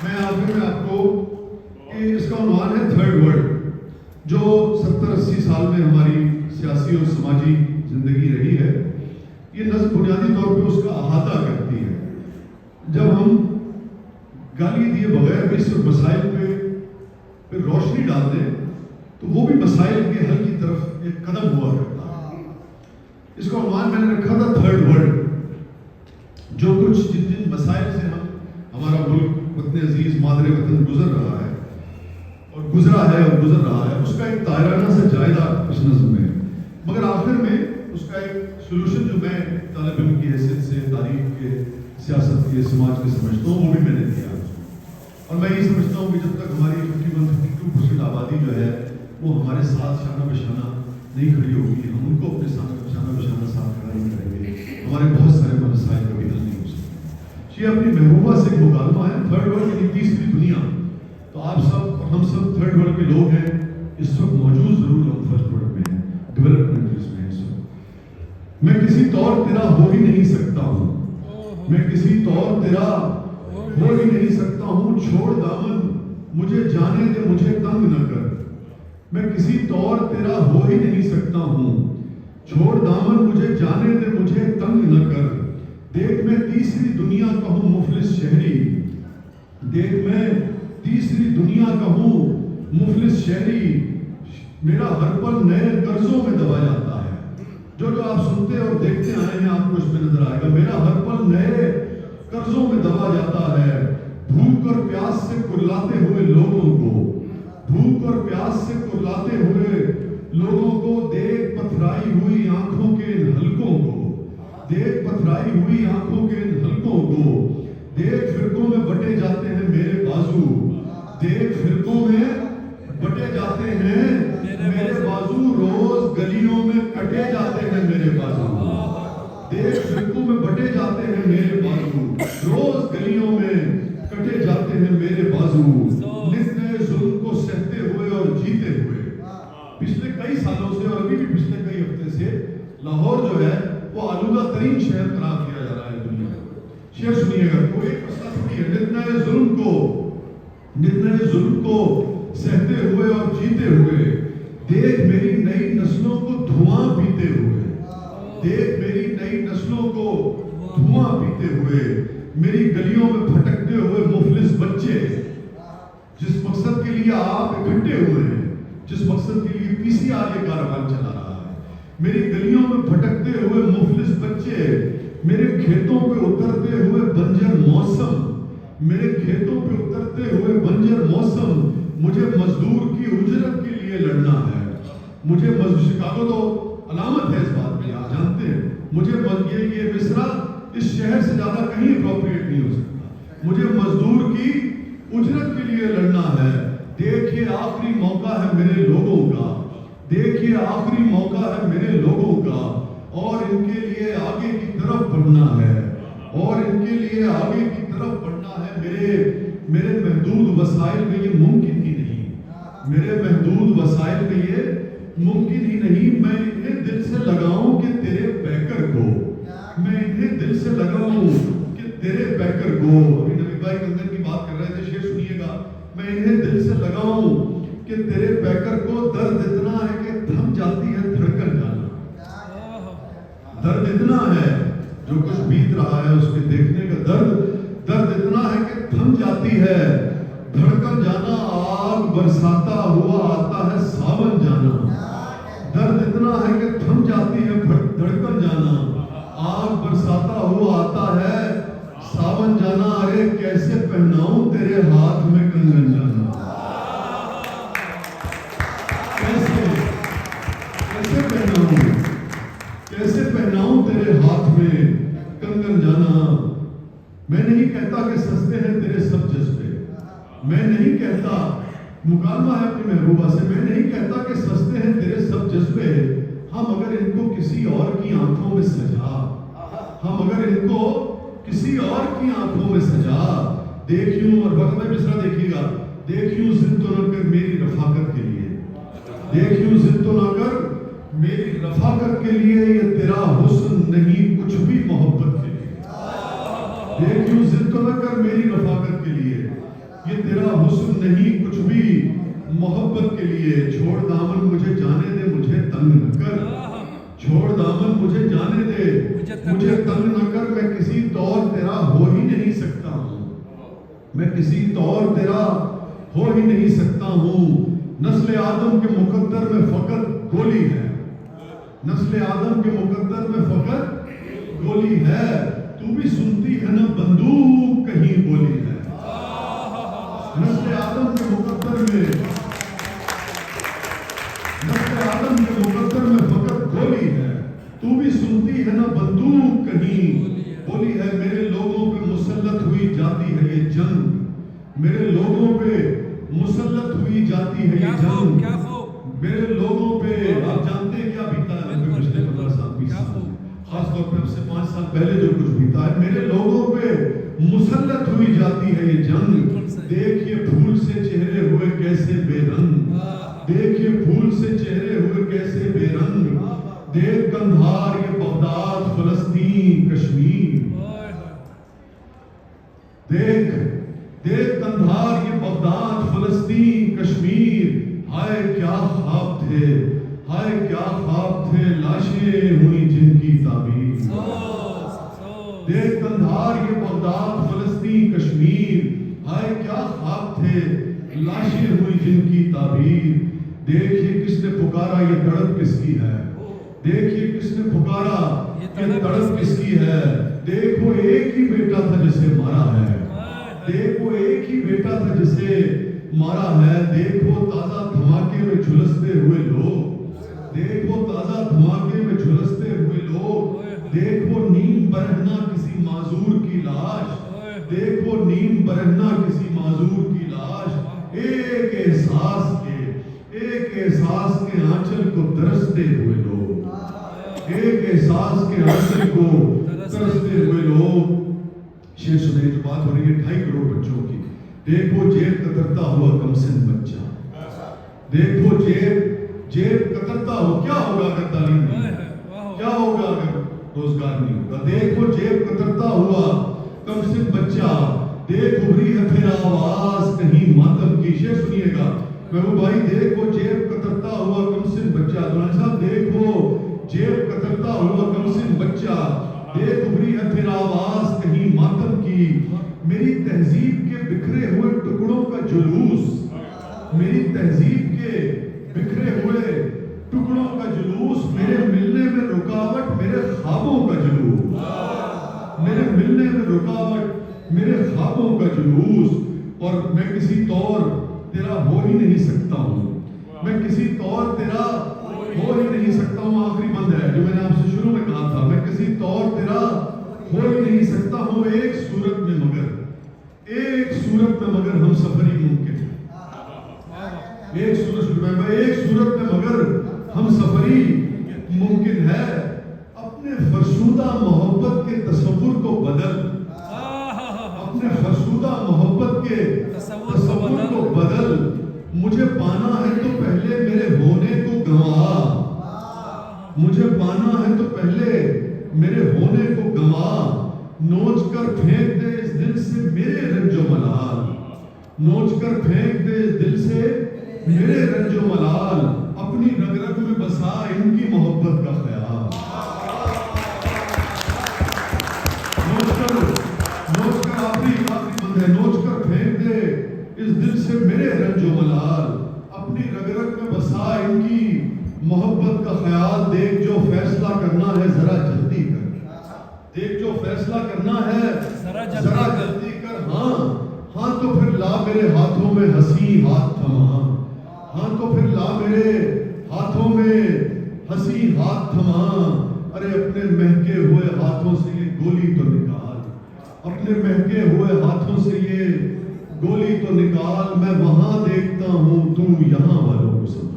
میں آخر میں آپ کو اس کا عنوان ہے تھرڈ ورلڈ، جو 70-80 سال میں ہماری سیاسی اور سماجی زندگی رہی ہے. یہ نظم بنیادی طور پہ اس کا احاطہ کرتی ہے. جب ہم گالی دیے بغیر بھی صرف مسائل پہ روشنی ڈال دیں تو وہ بھی مسائل کے حل کی طرف ایک قدم ہوا کرتا ہے. اس کا عنوان میں نے رکھا تھا تھرڈ ورلڈ. جو کچھ جن مسائل سے ہمارا ملک وطن عزیز مادر وطن گزر رہا ہے اور گزرا ہے اور گزر رہا ہے، اس کا ایک دائرانہ سے جائزہ اس نظم میں، مگر آخر میں اس کا ایک سلوشن جو میں طالب علم کی حیثیت سے تاریخ کے، سیاست کے، سماج کے سمجھتا ہوں، وہ بھی میں نے دیا. اور میں یہ سمجھتا ہوں کہ جب تک ہماری 51-52% آبادی جو ہے وہ ہمارے ساتھ شانہ بشانہ نہیں کھڑی ہوگی، ہم ان کو اپنے ساتھ شانہ بشانہ ساتھ کھڑا نہیں کریں گے، ہمارے بہت سارے مسائل کبھی حل نہیں ہو سکتے. یہ اپنی محبوبہ سے ایک مکالمہ ہے، تھرڈ ورلڈ یعنی تیسری دنیا. تو آپ سب اور ہم سب تھرڈ ورلڈ کے لوگ ہیں. اس وقت موجود ضرور ہم فرسٹ ورلڈ میں ہیں، ڈیولپڈ کنٹریز میں ہیں. اس وقت میں کسی طور تیرا ہو ہی نہیں سکتا ہوں، میں کسی طور تیرا ہو ہی نہیں سکتا ہوں. چھوڑ دامن مجھے جانے دے، مجھے تنگ نہ کر. میں کسی طور تیرا ہو ہی نہیں سکتا ہوں. چھوڑ دامن مجھے جانے دے، مجھے تنگ نہ کر. دیکھ میں تیسری دنیا کا ہوں مفلس شہری، دیکھ میں تیسری دنیا کا ہوں مفلس شہری. میرا ہر پل نئے قرضوں میں دبا جاتا ہے. جو آپ سنتے اور دیکھتے آئے ہیں آپ کو اس میں نظر آئے گا. میرا ہر پل نئے قرضوں میں دبا جاتا ہے. بھوک اور پیاس سے کرلاتے ہوئے لوگوں کو، بھوک اور پیاس سے کرلاتے ہوئے لوگوں کو. دیکھ پتھرائی ہوئی آنکھوں کے ان حلقوں کو، دیکھ پتھرائی ہوئی آنکھوں کے ان حلقوں کو. دیکھ فرقوں میں بٹے جاتے ہیں میرے بازو، دیکھ فرقوں میں بٹے جاتے ہیں میرے بازو. روز گلیوں میں کٹے جاتے ہیں میرے بازو، دیکھ فرقوں میں بٹے جاتے ہیں میرے بازو. روز گلیوں میں کٹے جاتے ہیں میرے بازو. نت نئے ظلم کو سہتے ہوئے اور جیتے ہوئے. پچھلے کئی سالوں سے اور ابھی بھی پچھلے کئی ہفتے سے لاہور جو ہے وہ آلودہ ترین شہر قرار دیا جا رہا ہے دنیا میں. شعر سنیے گا تو ایک مسئلہ تھوڑی ہے. نت نئے ظلم کو سہتے ہوئے اور جیتے ہوئے. دیکھ میری نئی نسلوں کو دھواں پیتے ہوئے، دیکھ میری نئی نسلوں کو دھواں پیتے ہوئے. میری گلیوں میں بھٹکتے ہوئے مفلس بچے. جس مقصد کے لیے آپ اکٹھے ہوئے ہیں، جس مقصد کے لیے PCR یہ کاروان چلا رہا ہے، میری گلیوں میں بھٹکتے ہوئے مفلس بچے. میرے کھیتوں پہ اترتے ہوئے بنجر موسم، میرے کھیتوں پہ اترتے ہوئے بنجر موسم. مجھے مزدور کی اجرت کے لیے لڑنا ہے. مجھے شکاگو تو علامت ہے اس بات میں، آپ جانتے ہیں. مجھے یہ مصرع اس شہر سے زیادہ کہیں اپروپریٹ نہیں ہو سکتا. مجھے مزدور کی اجرت کے لیے لڑنا ہے. دیکھیے آخری موقع ہے میرے لوگوں کا، دیکھیے آخری موقع ہے میرے لوگوں کا. اور ان کے لیے آگے کی طرف بڑھنا ہے، اور ان کے لیے آگے کی طرف بڑھنا ہے. میرے محدود وسائل میں یہ ممکن ہی نہیں، میرے محدود وسائل میں یہ ممکن ہی نہیں. میں انہیں دل سے لگاؤں کہ تیرے پیکر کو، میں انہیں دل سے لگاؤں کہ تیرے پیکر کو. ابھی نبی بھائی کنگن کی بات کر رہے تھے، شعر سنیے گا. میں انہیں دل سے لگاؤں کہ تیرے پیکر کو. درد اتنا ہے کہ تھم جاتی ہے دھڑکن جانا. درد اتنا ہے جو کچھ بیت رہا ہے اس کے دیکھنے کا. درد اتنا ہے کہ تھم جاتی ہے دھڑکن جانا. آگ برساتا ہوا آتا ہے ساون جانا. درد اتنا ہے کہ تھم جاتی ہے دھڑکن جانا. آگ برساتا ہوا آتا ہے ساون جانا. ارے کیسے پہناؤں تیرے ہاتھ میں کنگن جانا. کیسے پہناؤں، کیسے پہناؤں تیرے ہاتھ میں کنگن جانا. میں نہیں کہتا کہ سستے ہیں تیرے سب جذبے، میں نہیں کہتا، مکالمہ ہے اپنی محبوبہ سے، میں نہیں کہتا کہ سستے ہیں تیرے سب جذبے. ہم اگر ان کو کسی اور کی آنکھوں میں سجا، ہم اگر ان کو کسی اور کی آنکھوں میں سجا. دیکھیوں اور وقت میں مصرع دیکھیے گا. دیکھیوں ضد تو نہ کر میری رفاقت کے لیے، دیکھیوں ضد تو نہ کر میری رفاقت کے لیے. یہ تیرا حسن نہیں کچھ بھی محبت کے لیے. دیکھیوں ضد تو نہ کر میری رفاقت کے لیے. یہ تیرا حسن نہیں کچھ بھی محبت کے لیے، چھوڑ دامن مجھے جانے دے، مجھے تنگ نہ کر، چھوڑ دامن مجھے جانے دے، مجھے تنگ نہ کر، میں کسی طور تیرا ہو ہی نہیں سکتا ہوں، میں کسی طور تیرا ہو ہی نہیں سکتا ہوں، نسل آدم کے مقدر میں فقط گولی ہے، نسل آدم کے مقدر میں فقط گولی ہے، تو بھی سنتی ہے نا بندوق کہیں بولی ہے، نسل آدم کے مقدر میں، نسل آدم کے مقدر میں فقط گولی ہے، تو بھی سنتی ہے نا بندوق کہیں بولی ہے، میرے لوگوں پہ مسلط ہوئی جاتی ہے یہ جنگ، میرے لوگوں پہ مسلط ہوئی جاتی ہے یہ جنگ، میرے لوگوں پہ، آپ جانتے ہیں کیا بیتا ہے ہمیں پچھلے 15 سال 20 سال، خاص طور پہ اب سے 5 سال پہلے جو کچھ بیتا ہے، میرے لوگوں پہ مسلط ہوئی جاتی ہے یہ جنگ، دیکھیے پھول سے چہرے ہوئے کیسے بے رنگ، دیکھیے پھول سے چہرے ہوئے کیسے بے رنگ، دیکھ کندھار یہ بغداد فلسطین کشمیر، دیکھ کندھار یہ بغداد فلسطین کشمیر، ہائے کیا خواب تھے، ہائے کیا خواب تھے، لاشیں ہوئی جن کی تعبیر، دیکھ کندھار یہ بغداد فلسطین کشمیر، ہائے کیا خواب تھے، لاشیں ہوئی جن کی تعبیر، دیکھیے کس نے پکارا یہ تڑپ کس کی ہے، دیکھیے کس نے پکارا یہ تڑپ کس کی ہے، دیکھو ایک ہی بیٹا تھا جسے مارا ہے، دیکھو ایک ہی بیٹا تھا جسے مارا ہے، دیکھو تازہ دھماکے میں جھلستے ہوئے لوگ، دیکھو تازہ دھماکے میں جھلستے ہوئے لوگ، دیکھو نیم برہنہ کسی معذور کی لاش، دیکھو نیم برہنہ کسی معذور کی لاش، ایک احساس کے آنچل کو ترستے ہوئے لوگ، ایک احساس کے آنچل کو ترستے ہوئے لوگ، شیر سنیں جو بات ہو رہی ہے 2.5 کروڑ بچوں کی، دیکھو جیب کترتا ہوا کم سن بچہ، دیکھو جیب کترتا ہو، کیا ہوگا اگر تعلیم نہیں، کیا ہوگا اگر روزگار نہیں ہوگا، دیکھو جیب کترتا ہوا کم سن بچہ، دیکھ ابھری ہے پھر آواز کہیں ماتم کی، شیر سنیے گا محبوب بھائی، دیکھو جیب کترتا ہوا کم سن بچہ، دوران صاحب دیکھو جیب کترتا ہوا کم سن بچہ، دیکھ ابھری ہے پھر آواز کہیں ماتم کی، میری تہذیب کے بکھرے ہوئے ٹکڑوں کا جلوس، میری تہذیب کے بکھرے ہوئے ٹکڑوں کا جلوس، میرے ملنے میں رکاوٹ میرے خوابوں کا جلوس، میرے ملنے میں رکاوٹ میرے خوابوں کا جلوس، اور میں کسی طور تیرا ہو ہی نہیں سکتا ہوں، میں کسی طور تیرا ہو ہی نہیں سکتا ہوں، آخری بند ہے جو میں نے آپ سے شروع میں کہا تھا، میں کسی طور تیرا ہو ہی نہیں سکتا ہوں، ایک صورت میں مگر ہم سفری ممکن ہے، ایک صورت میں مگر ہم سفری ممکن ہے، اپنے فرسودہ محبت کے تصور کو بدل، اپنے فرسودہ محبت کے تصور کو بدل، مجھے پانا ہے تو پہلے میرے ہونے کو گنوا، مجھے پانا ہے تو پہلے میرے ہونے کو گنوا، نوچ کر پھینک دے اس دل سے میرے رنج و ملال، نوچ کر پھینک دے اس دل سے میرے رنج و ملال، اپنی رگ رگ میں بسا ان کی محبت کا خیال، نوچ کر آخری بند ہے، نوچ کر پھینک دے اس دل سے میرے رنج و ملال، اپنی رگ رگ میں بسا ان کی محبت کا خیال، دیکھ جو فیصلہ کرنا ہے ذرا جلدی کر، دیکھ جو فیصلہ کرنا ہے ذرا جلدی کر، ہاں تو پھر لا میرے ہاتھوں میں ہنسی ہاتھ تھما، ہاں تو پھر لا میرے ہاتھوں میں ہنسی ہاتھ تھما، ارے اپنے مہکے ہوئے ہاتھوں سے یہ گولی تو نکال، اپنے مہکے ہوئے ہاتھوں سے یہ گولی تو نکال، میں وہاں دیکھتا ہوں تو یہاں والوں کو سنا،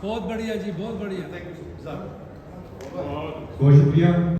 بہت بڑھیا جی، بہت بڑھیا، بہت شکریہ۔